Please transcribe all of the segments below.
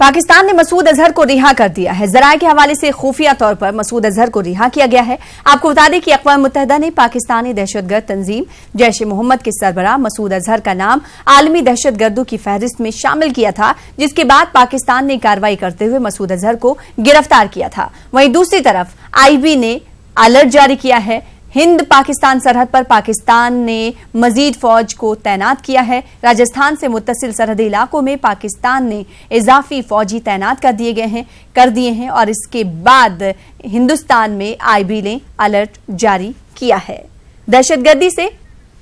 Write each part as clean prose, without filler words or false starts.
पाकिस्तान ने मसूद अजहर को रिहा कर दिया है। जराये के हवाले से खुफिया तौर पर मसूद अजहर को रिहा किया गया है। आपको बता दें कि अक़वाम मुत्तहिदा ने पाकिस्तानी दहशतगर्द तंजीम जैश ए मोहम्मद के सरबराह मसूद अजहर का नाम आलमी दहशतगर्दों की फहरिस्त में शामिल किया था, जिसके बाद पाकिस्तान ने कार्रवाई करते हुए मसूद अजहर को गिरफ्तार किया था। वहीं दूसरी तरफ IB ने अलर्ट जारी किया है। हिंद पाकिस्तान सरहद पर पाकिस्तान ने मजीद फौज को तैनात किया है। राजस्थान से मुत्तसिल सरहदी इलाकों में पाकिस्तान ने इजाफी फौजी तैनात कर दिए हैं और इसके बाद हिंदुस्तान में IB ने अलर्ट जारी किया है। दहशतगर्दी से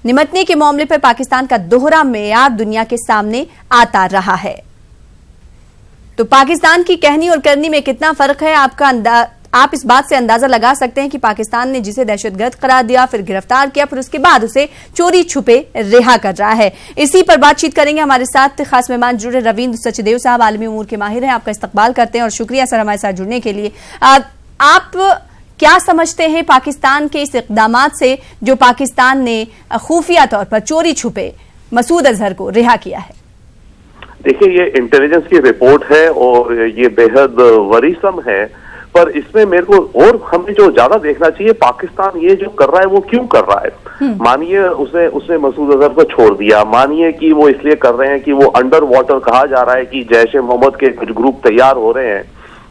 निमटने के मामले पर पाकिस्तान का दोहरा मेयार दुनिया के सामने आता रहा है। तो पाकिस्तान की कहनी और करनी में कितना फर्क है, आप इस बात से अंदाजा लगा सकते हैं कि पाकिस्तान ने जिसे दहशतगर्द करार दिया, फिर गिरफ्तार किया, फिर उसके बाद उसे चोरी छुपे रिहा कर रहा है। इसी पर बातचीत करेंगे। हमारे साथ खास मेहमान जुड़े रविंद्र सचदेव साहब, आलमी उमूर के माहिर हैं। आपका इस्तकबाल करते हैं और शुक्रिया सर हमारे साथ जुड़ने के लिए। आप क्या समझते हैं पाकिस्तान के इस इक़दामात से जो पाकिस्तान ने खुफिया तौर पर चोरी छुपे मसूद अजहर को रिहा किया है? देखिए, ये इंटेलिजेंस की रिपोर्ट है और ये बेहद वरीसम है, पर इसमें मेरे को और हमें जो ज्यादा देखना चाहिए, पाकिस्तान ये जो कर रहा है वो क्यों कर रहा है। मानिए उसने मसूद अजहर को छोड़ दिया, मानिए कि वो इसलिए कर रहे हैं कि वो अंडर वाटर, कहा जा रहा है कि जैश ए मोहम्मद के कुछ ग्रुप तैयार हो रहे हैं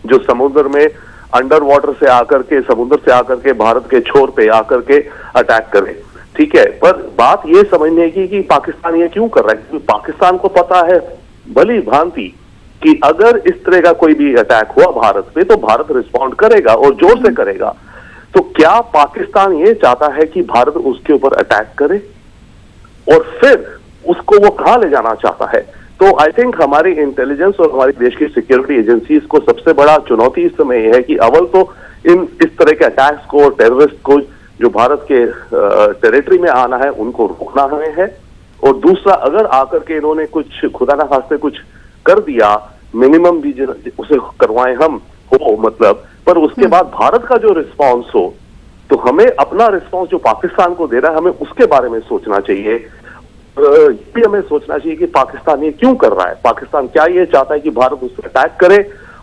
जो समुद्र में अंडर वाटर से आकर के, समुद्र से आकर के भारत के छोर पे आकर के अटैक करें। ठीक है, पर बात ये समझने की कि पाकिस्तान ये क्यों कर रहा है, क्योंकि पाकिस्तान को पता है भली भांति कि अगर इस तरह का कोई भी अटैक हुआ भारत पे तो भारत रिस्पॉन्ड करेगा और जोर से करेगा। तो क्या पाकिस्तान ये चाहता है कि भारत उसके ऊपर अटैक करे और फिर उसको वो कहां ले जाना चाहता है? तो आई थिंक हमारी इंटेलिजेंस और हमारी देश की सिक्योरिटी एजेंसीज को सबसे बड़ा चुनौती इस समय यह है कि अव्वल तो इस तरह के अटैक्स को, टेररिस्ट को जो भारत के टेरिटरी में आना है उनको रोकना हमें है, और दूसरा अगर आकर के इन्होंने कुछ खुदा ना खास्ते कुछ कर दिया, मिनिमम भी उसे करवाएं हम हो मतलब, पर उसके बाद भारत का जो रिस्पांस हो तो हमें अपना रिस्पांस जो पाकिस्तान को दे रहा है हमें उसके बारे में सोचना चाहिए। ये भी हमें सोचना चाहिए कि पाकिस्तान ये क्यों कर रहा है। पाकिस्तान क्या ये चाहता है कि भारत उससे अटैक करे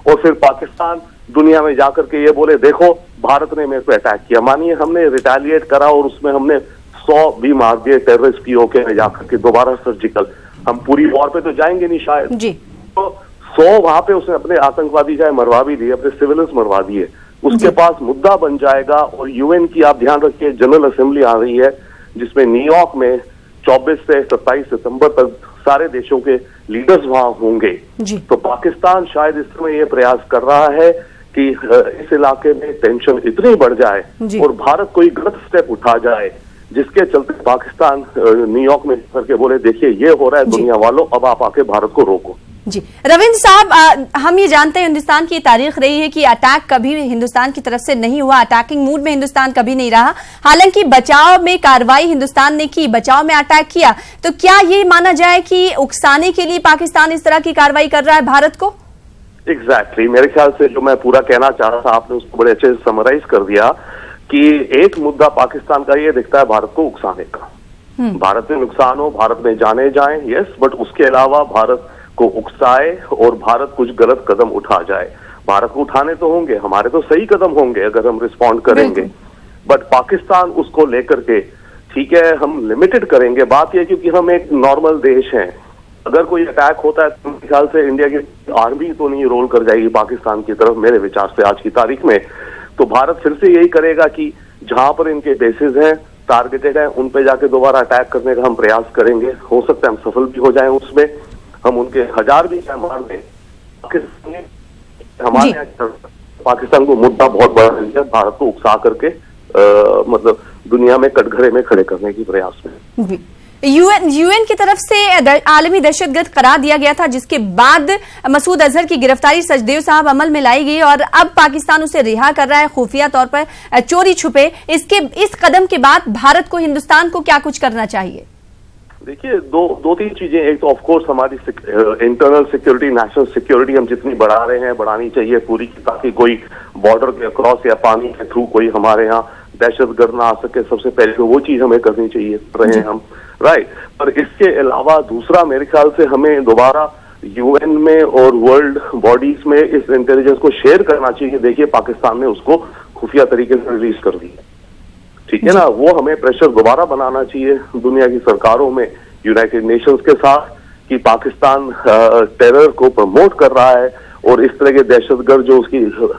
और फिर पाकिस्तान दुनिया में जाकर के ये बोले देखो भारत ने मेरे पे अटैक किया। मानिए हमने रिटेलिएट करा और उसमें हमने 100 भी मार दिए टेररिस्ट POK में जाकर के, दोबारा सर्जिकल, हम पूरी वॉर पे तो जाएंगे नहीं शायद जी। तो 100 वहां पे उसने अपने आतंकवादी चाहे मरवा भी दिए, अपने सिविलियंस मरवा दिए, उसके पास मुद्दा बन जाएगा। और UN की आप ध्यान रखिए जनरल असेंबली आ रही है जिसमें न्यूयॉर्क में 24 से 27 सितंबर तक सारे देशों के लीडर्स वहां होंगे। तो पाकिस्तान शायद इस समय ये प्रयास कर रहा है कि इस इलाके में टेंशन इतनी बढ़ जाए और भारत कोई गलत स्टेप उठा जाए जिसके चलते पाकिस्तान न्यूयॉर्क में करके बोले देखिए ये हो रहा है दुनिया वालों, अब आप आके भारत को रोको। जी रविंद्र साहब, हम ये जानते हैं हिंदुस्तान की तारीख रही है कि अटैक कभी हिंदुस्तान की तरफ से नहीं हुआ, अटैकिंग मूड में हिंदुस्तान कभी नहीं रहा। हालांकि बचाव में कार्रवाई हिंदुस्तान ने की, बचाव में अटैक किया, तो क्या ये माना जाए कि उकसाने के लिए पाकिस्तान इस तरह की कार्रवाई कर रहा है भारत को? एग्जैक्टली, मेरे ख्याल से जो मैं पूरा कहना चाह रहा था आपने उसको बड़े अच्छे से समराइज कर दिया कि एक मुद्दा पाकिस्तान का ये दिखता है भारत को उकसाने का। भारत में नुकसान हो, भारत में जाने जाए, यस, बट उसके अलावा भारत को उकसाए और भारत कुछ गलत कदम उठा जाए। भारत को उठाने तो होंगे, हमारे तो सही कदम होंगे अगर हम रिस्पॉन्ड करेंगे, बट पाकिस्तान उसको लेकर के ठीक है हम लिमिटेड करेंगे। बात यह क्योंकि हम एक नॉर्मल देश हैं, अगर कोई अटैक होता है तो मेरे ख्याल से इंडिया की आर्मी तो नहीं रोल कर जाएगी पाकिस्तान की तरफ, मेरे विचार से आज की तारीख में। तो भारत फिर से यही करेगा कि जहां पर इनके बेसिस हैं, टारगेटेड हैं, उन पे जाके दोबारा अटैक करने का हम प्रयास करेंगे। हो सकता है हम सफल भी हो जाएं उसमें, हम उनके 1000 भी मार दें। हमारे पाकिस्तान को मुद्दा बहुत बड़ा है, भारत को उकसा करके मतलब दुनिया में कटघरे में खड़े करने की प्रयास में। UN की तरफ से आलमी दहशतगर्द करार दिया गया था, जिसके बाद मसूद अजहर की गिरफ्तारी सचदेव साहब अमल में लाई गई और अब पाकिस्तान उसे रिहा कर रहा है खुफिया तौर पर चोरी छुपे। इस कदम के बाद भारत को, हिंदुस्तान को क्या कुछ करना चाहिए? देखिए दो तीन चीजें। एक तो ऑफकोर्स हमारी इंटरनल सिक्योरिटी, नेशनल सिक्योरिटी हम जितनी बढ़ा रहे हैं बढ़ानी चाहिए पूरी, ताकि कोई बॉर्डर के अक्रॉस या पानी के थ्रू कोई हमारे यहाँ दहशतगर्द ना आ सके। सबसे पहले तो वो चीज हमें करनी चाहिए, रहे हम राइट। पर इसके अलावा दूसरा मेरे ख्याल से हमें दोबारा यूएन में और वर्ल्ड बॉडीज में इस इंटेलिजेंस को शेयर करना चाहिए। देखिए पाकिस्तान ने उसको खुफिया तरीके से रिलीज कर दिया, ठीक है ना। वो हमें प्रेशर दोबारा बनाना चाहिए दुनिया की सरकारों में, यूनाइटेड नेशंस के साथ, कि पाकिस्तान टेरर को प्रमोट कर रहा है और इस तरह के दहशतगर्द जो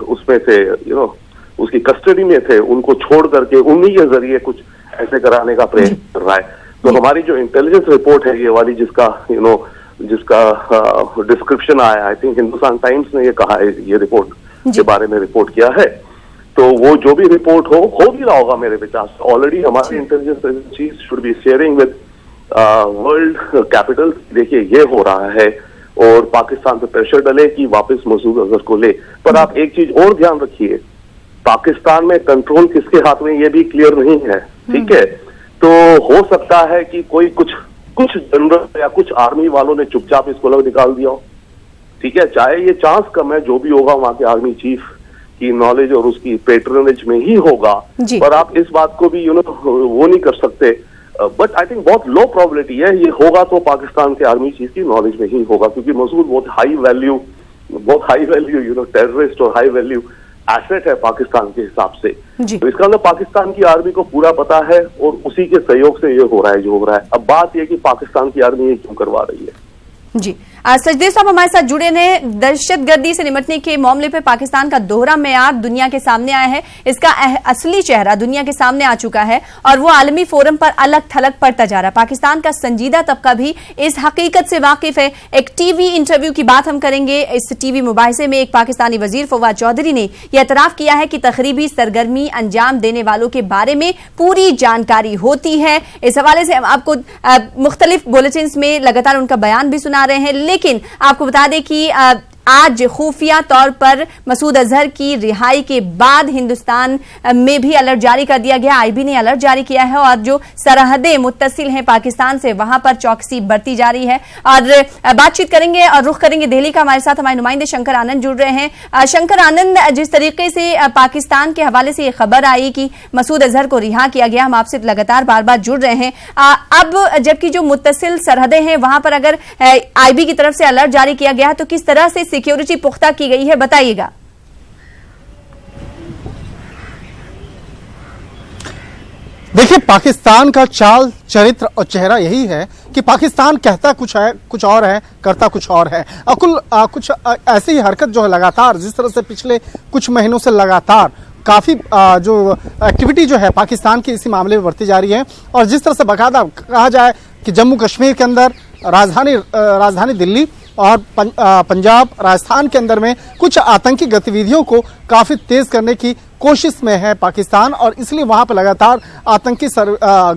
उसमें थे उसकी कस्टडी में थे, उनको छोड़ करके उन्हीं के जरिए कुछ ऐसे कराने का प्रयास कर रहा है। तो हमारी जो इंटेलिजेंस रिपोर्ट है ये वाली, जिसका डिस्क्रिप्शन आया, आई थिंक हिंदुस्तान टाइम्स ने ये कहा है, ये रिपोर्ट के बारे में रिपोर्ट किया है, तो वो जो भी रिपोर्ट हो भी रहा होगा मेरे विचार से। ऑलरेडी हमारी intelligence agencies should be sharing with world capital, देखिए ये हो रहा है और पाकिस्तान पे प्रेशर डले कि वापस मसूद अजहर को ले। पर आप एक चीज और ध्यान रखिए, पाकिस्तान में कंट्रोल किसके हाथ में ये भी क्लियर नहीं है, ठीक है। तो हो सकता है कि कोई कुछ जनरल या कुछ आर्मी वालों ने चुपचाप इसको अलग निकाल दिया हो, ठीक है। चाहे ये चांस कम है, जो भी होगा वहां के आर्मी चीफ की नॉलेज और उसकी पेट्रोनेज में ही होगा, पर आप इस बात को भी वो नहीं कर सकते। बट आई थिंक बहुत लो प्रोबेबिलिटी है ये होगा तो पाकिस्तान के आर्मी चीफ की नॉलेज में ही होगा, क्योंकि मसूद बहुत हाई वैल्यू टेररिस्ट और हाई वैल्यू एसेट है पाकिस्तान के हिसाब से। तो इसका मतलब पाकिस्तान की आर्मी को पूरा पता है और उसी के सहयोग से ये हो रहा है जो हो रहा है। अब बात यह कि पाकिस्तान की आर्मी ये क्यों करवा रही है। जी, सचदेव साहब हमारे साथ जुड़े ने। दहशतगर्दी से निपटने के मामले पे पाकिस्तान का दोहरा मेयार दुनिया के सामने आया है, इसका असली चेहरा दुनिया के सामने आ चुका है और वो आलमी फोरम पर अलग थलग पड़ता जा रहा है। पाकिस्तान का संजीदा तबका भी इस हकीकत से वाकिफ है। एक टीवी इंटरव्यू की बात हम करेंगे। इस टीवी मुबाहिसे में एक पाकिस्तानी वजीर फवाद चौधरी ने यह एतराफ किया है कि तखरीबी सरगर्मी अंजाम देने वालों के बारे में पूरी जानकारी होती है। इस हवाले से हम आपको मुख्तलिफ बुलेटिन्स में लगातार उनका बयान भी सुना रहे हैं, लेकिन आपको बता दें कि आज खुफिया तौर पर मसूद अजहर की रिहाई के बाद हिंदुस्तान में भी अलर्ट जारी कर दिया गया। आईबी ने अलर्ट जारी किया है और जो सरहदें मुत्तसिल हैं पाकिस्तान से, वहां पर चौकसी बढ़ती जा रही है। और बातचीत करेंगे और रुख करेंगे दिल्ली का। हमारे साथ हमारे नुमाइंदे शंकर आनंद जुड़ रहे हैं। शंकर आनंद, जिस तरीके से पाकिस्तान के हवाले से ये खबर आई कि मसूद अजहर को रिहा किया गया, हम आपसे लगातार बार बार जुड़ रहे हैं। अब जबकि जो मुत्तसिल सरहदें हैं वहां पर अगर आईबी की तरफ से अलर्ट जारी किया गया तो किस तरह से सिक्योरिटी पुख्ता की गई है, बताइएगा। देखिए, पाकिस्तान का चाल, चरित्र और चेहरा यही है कि पाकिस्तान कहता कुछ है, कुछ और है, करता कुछ और है। कुछ ऐसी ही हरकत जो है लगातार, जिस तरह से पिछले कुछ महीनों से लगातार काफी जो एक्टिविटी जो है पाकिस्तान की इसी मामले में बढ़ती जा रही है। और जिस तरह से बाकायदा कहा जाए कि जम्मू कश्मीर के अंदर, राजधानी दिल्ली और पंजाब, राजस्थान के अंदर में कुछ आतंकी गतिविधियों को काफी तेज करने की कोशिश में है पाकिस्तान, और इसलिए वहां पर लगातार आतंकी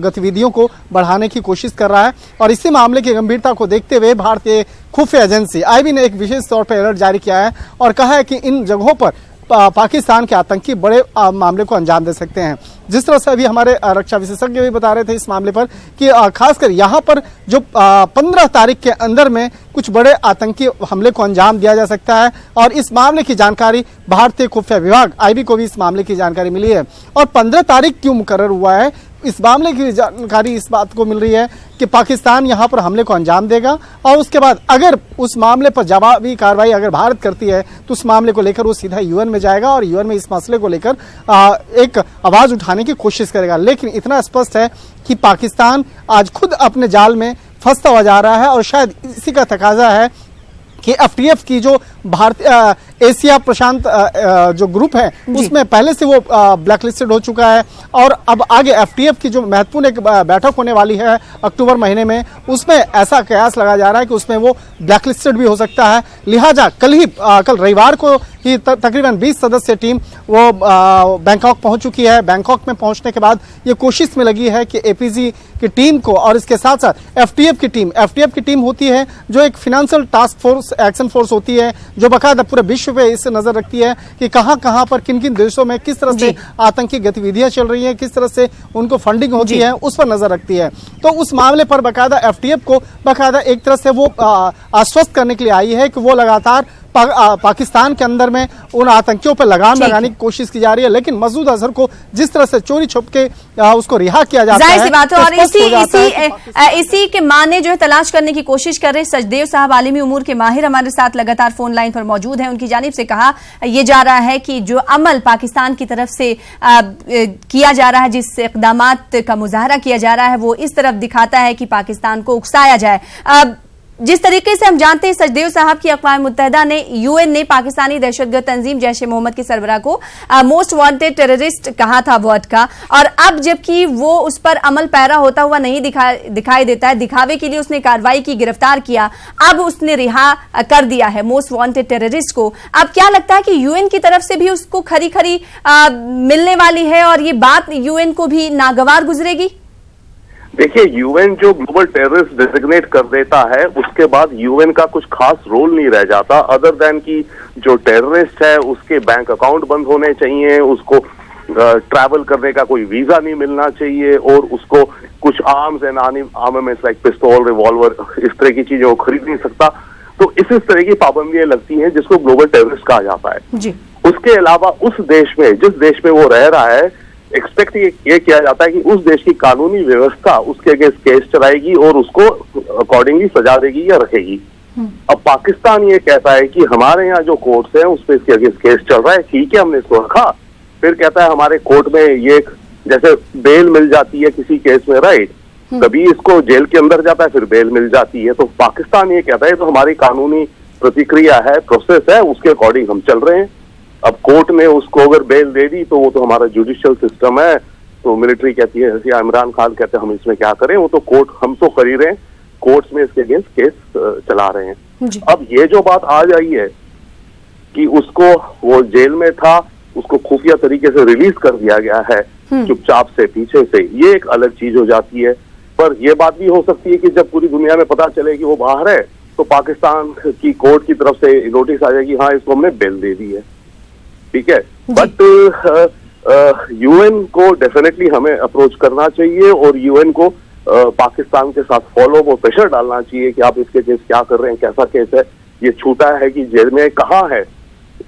गतिविधियों को बढ़ाने की कोशिश कर रहा है। और इसी मामले की गंभीरता को देखते हुए भारतीय खुफिया एजेंसी आईबी ने एक विशेष तौर पर अलर्ट जारी किया है और कहा है कि इन जगहों पर पाकिस्तान के आतंकी बड़े मामले को अंजाम दे सकते हैं। जिस तरह से अभी हमारे रक्षा विशेषज्ञ भी बता रहे थे इस मामले पर कि खासकर यहाँ पर जो 15 तारीख के अंदर में कुछ बड़े आतंकी हमले को अंजाम दिया जा सकता है। और इस मामले की जानकारी भारतीय खुफिया विभाग आईबी को भी इस मामले की जानकारी मिली है। और 15 तारीख क्यों मुकर्रर हुआ है, इस मामले की जानकारी इस बात को मिल रही है कि पाकिस्तान यहां पर हमले को अंजाम देगा और उसके बाद अगर उस मामले पर जवाबी कार्रवाई अगर भारत करती है तो उस मामले को लेकर वो सीधा यूएन में जाएगा और यूएन में इस मसले को लेकर एक आवाज उठाने की कोशिश करेगा। लेकिन इतना स्पष्ट है कि पाकिस्तान आज खुद अपने जाल में फंसता हुआ जा रहा है और शायद इसी का तकाजा है कि एफटीएफ की जो भारतीय एशिया प्रशांत जो ग्रुप है उसमें पहले से वो ब्लैकलिस्टेड हो चुका है और अब आगे एफटीएफ की जो महत्वपूर्ण एक बैठक होने वाली है अक्टूबर महीने में, उसमें ऐसा कयास लगाया जा रहा है कि उसमें वो ब्लैकलिस्टेड भी हो सकता है। लिहाजा कल रविवार को ही तकरीबन 20 सदस्य टीम वो बैंकॉक पहुंच चुकी है। बैंकॉक में पहुंचने के बाद ये कोशिश में लगी है कि एपीजी की टीम को और इसके साथ साथ एफटीएफ की टीम होती है जो एक financial task force, action force होती है जो बाकायदा पूरे विश्व पे इस नजर रखती है कि कहां पर किन किन देशों में किस तरह से आतंकी गतिविधियां चल रही हैं, किस तरह से उनको फंडिंग होती है, उस पर नजर रखती है। तो उस मामले पर बाकायदा एफटीएफ को बाकायदा एक तरह से वो आश्वस्त करने के लिए आई है कि वो लगातार पाकिस्तान के अंदर में उन आतंकियों पर लगाम लगाने की कोशिश की जा रही है, लेकिन मसूद अजहर को जिस तरह से चोरी छुप के उसको रिहा किया जाता है, सी बात है। और इसी के माने जो है तलाश करने की कोशिश कर रहे सचदेव साहब आलिमी उमूर के माहिर हमारे साथ लगातार फोन लाइन पर मौजूद हैं। उनकी जानिब से कहा यह जा रहा है कि जो अमल पाकिस्तान की तरफ से किया जा रहा है, जिस इक़दामात का मुजाहरा किया जा रहा है, वो इस तरफ दिखाता है कि पाकिस्तान को उकसाया जाए। जिस तरीके से हम जानते हैं सचदेव साहब की अक़वाम मुत्तहिदा ने यूएन ने पाकिस्तानी दहशतगर्द तंजीम जैश ए मोहम्मद के सरबराह को मोस्ट वांटेड टेररिस्ट कहा था वर्ड का, और अब जबकि वो उस पर अमल पैरा होता हुआ नहीं दिखाई देता है, दिखावे के लिए उसने कार्रवाई की, गिरफ्तार किया, अब उसने रिहा कर दिया है मोस्ट वांटेड टेररिस्ट को। अब क्या लगता है कि यूएन की तरफ से भी उसको खरी खरी मिलने वाली है और ये बात यूएन को भी नागवार गुजरेगी? देखिए, यूएन जो ग्लोबल टेररिस्ट डेजिग्नेट कर देता है उसके बाद यूएन का कुछ खास रोल नहीं रह जाता, अदर देन कि जो टेररिस्ट है उसके बैंक अकाउंट बंद होने चाहिए, उसको ट्रैवल करने का कोई वीजा नहीं मिलना चाहिए, और उसको कुछ आर्म्स एंड आर्मामेंट्स लाइक पिस्तौल, रिवॉल्वर, इस तरह की चीजें वो खरीद नहीं सकता। तो इस तरह की पाबंदियां लगती हैं जिसको ग्लोबल टेररिस्ट कहा जाता है जी। उसके अलावा उस देश में, जिस देश में वो रह रहा है, एक्सपेक्ट ये किया जाता है कि उस देश की कानूनी व्यवस्था उसके अगेंस्ट केस चलाएगी और उसको अकॉर्डिंगली सजा देगी या रखेगी। अब पाकिस्तान ये कहता है कि हमारे यहाँ जो कोर्ट्स हैं उस पर इसके अगेंस्ट केस चल रहा है, ठीक है, हमने इसको रखा, फिर कहता है हमारे कोर्ट में ये जैसे बेल मिल जाती है किसी केस में, राइट, कभी इसको जेल के अंदर जाता है फिर बेल मिल जाती है। तो पाकिस्तान ये कहता है तो हमारी कानूनी प्रतिक्रिया है, प्रोसेस है, उसके अकॉर्डिंग हम चल रहे हैं। अब कोर्ट ने उसको अगर बेल दे दी तो वो तो हमारा जुडिशियल सिस्टम है, तो मिलिट्री कहती है, या इमरान खान कहते हैं हम इसमें क्या करें, वो तो कोर्ट, हम तो कर ही रहे हैं, कोर्ट्स में इसके अगेंस्ट केस चला रहे हैं। अब ये जो बात आ जाई है कि उसको, वो जेल में था, उसको खुफिया तरीके से रिलीज कर दिया गया है चुपचाप से, पीछे से, ये एक अलग चीज हो जाती है। पर यह बात भी हो सकती है कि जब पूरी दुनिया में पता चले कि वो बाहर है तो पाकिस्तान की कोर्ट की तरफ से नोटिस आ जाएगी, हाँ इसको हमने बेल दे दी है, ठीक है। बट यूएन को डेफिनेटली हमें अप्रोच करना चाहिए और यूएन को पाकिस्तान के साथ फॉलो वो प्रेशर डालना चाहिए कि आप इसके केस क्या कर रहे हैं, कैसा केस है, ये छूटा है कि जेल में कहाँ है।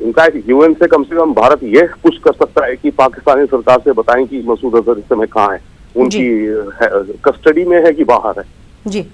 इनफैक्ट यूएन से कम भारत ये पुश कर सकता है कि पाकिस्तानी सरकार से बताएं कि मसूद अजहर इस समय कहाँ है, उनकी कस्टडी में है कि बाहर है जी।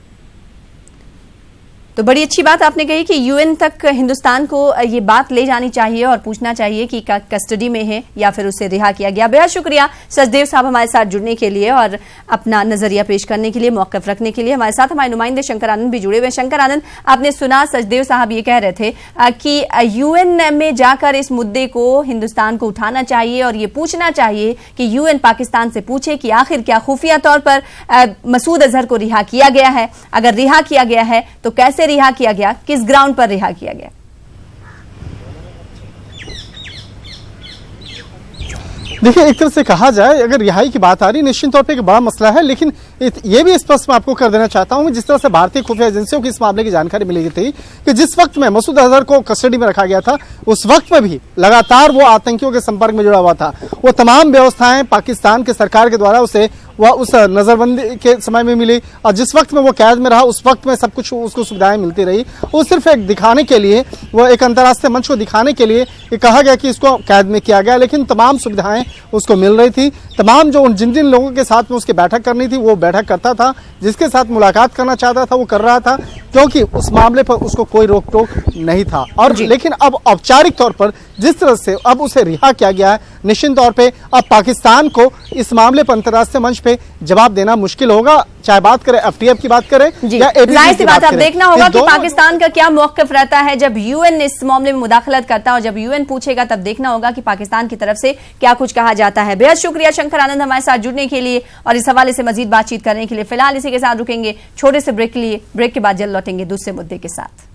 तो बड़ी अच्छी बात आपने कही कि यूएन तक हिंदुस्तान को ये बात ले जानी चाहिए और पूछना चाहिए कि कस्टडी में है या फिर उसे रिहा किया गया। बेहद शुक्रिया सचदेव साहब हमारे साथ जुड़ने के लिए और अपना नजरिया पेश करने के लिए, मौक़िफ़ रखने के लिए। हमारे साथ हमारे नुमाइंदे शंकर आनंद भी जुड़े हुए। शंकर आनंद, आपने सुना सचदेव साहब ये कह रहे थे कि यूएन में जाकर इस मुद्दे को हिंदुस्तान को उठाना चाहिए और ये पूछना चाहिए कि यूएन पाकिस्तान से पूछे कि आखिर क्या खुफिया तौर पर मसूद अजहर को रिहा किया गया है, अगर रिहा किया गया है तो कैसे रिहा किया गया, किस ग्राउंड पर रिहा किया गया। देखिए, एक तरह से कहा जाए अगर रिहाई की बात आ रही, निश्चित तौर पे एक बड़ा मसला है, लेकिन ये भी स्पष्ट मैं आपको कर देना चाहता हूं, जिस तरह से भारतीय खुफिया एजेंसियों की इस मामले की जानकारी मिली थी कि जिस वक्त में मसूद अजहर को कस्टडी में रखा गया था उस वक्त में भी लगातार वो आतंकियों के संपर्क में जुड़ा हुआ था। वो तमाम व्यवस्थाएं पाकिस्तान के सरकार के द्वारा उसे वह उस नजरबंदी के समय में मिली और जिस वक्त में वो कैद में रहा उस वक्त में सब कुछ उसको सुविधाएं मिलती रही। वो सिर्फ एक दिखाने के लिए, वो एक अंतर्राष्ट्रीय मंच को दिखाने के लिए ये कहा गया कि इसको कैद में किया गया, लेकिन तमाम सुविधाएं उसको मिल रही थी। तमाम जो जिन जिन लोगों के साथ में उसकी बैठक करनी थी वो बैठक करता था, जिसके साथ मुलाकात करना चाहता था वो कर रहा था, क्योंकि उस मामले पर उसको कोई रोक टोक नहीं था। और लेकिन अब औपचारिक तौर पर जिस तरह से अब उसे रिहा किया गया है, निश्चित तौर पे अब पाकिस्तान को इस मामले पर अंतर्राष्ट्रीय मंच पे जवाब देना मुश्किल होगा, चाहे बात करें एफटीएफ की बात करें या एबीसी की बात करें। अब देखना होगा कि पाकिस्तान का क्या मौक़िफ़ रहता है जब यूएन इस मामले में मुदाखलत करता है, और जब यूएन पूछेगा तब देखना होगा कि पाकिस्तान की तरफ से क्या कुछ कहा जाता है। बेहद शुक्रिया शंकर आनंद हमारे साथ जुड़ने के लिए और इस हवाले से मजीद बातचीत करने के लिए। फिलहाल इसी के साथ रुकेंगे छोटे से ब्रेक के लिए, ब्रेक के बाद जल्द लौटेंगे दूसरे मुद्दे के साथ।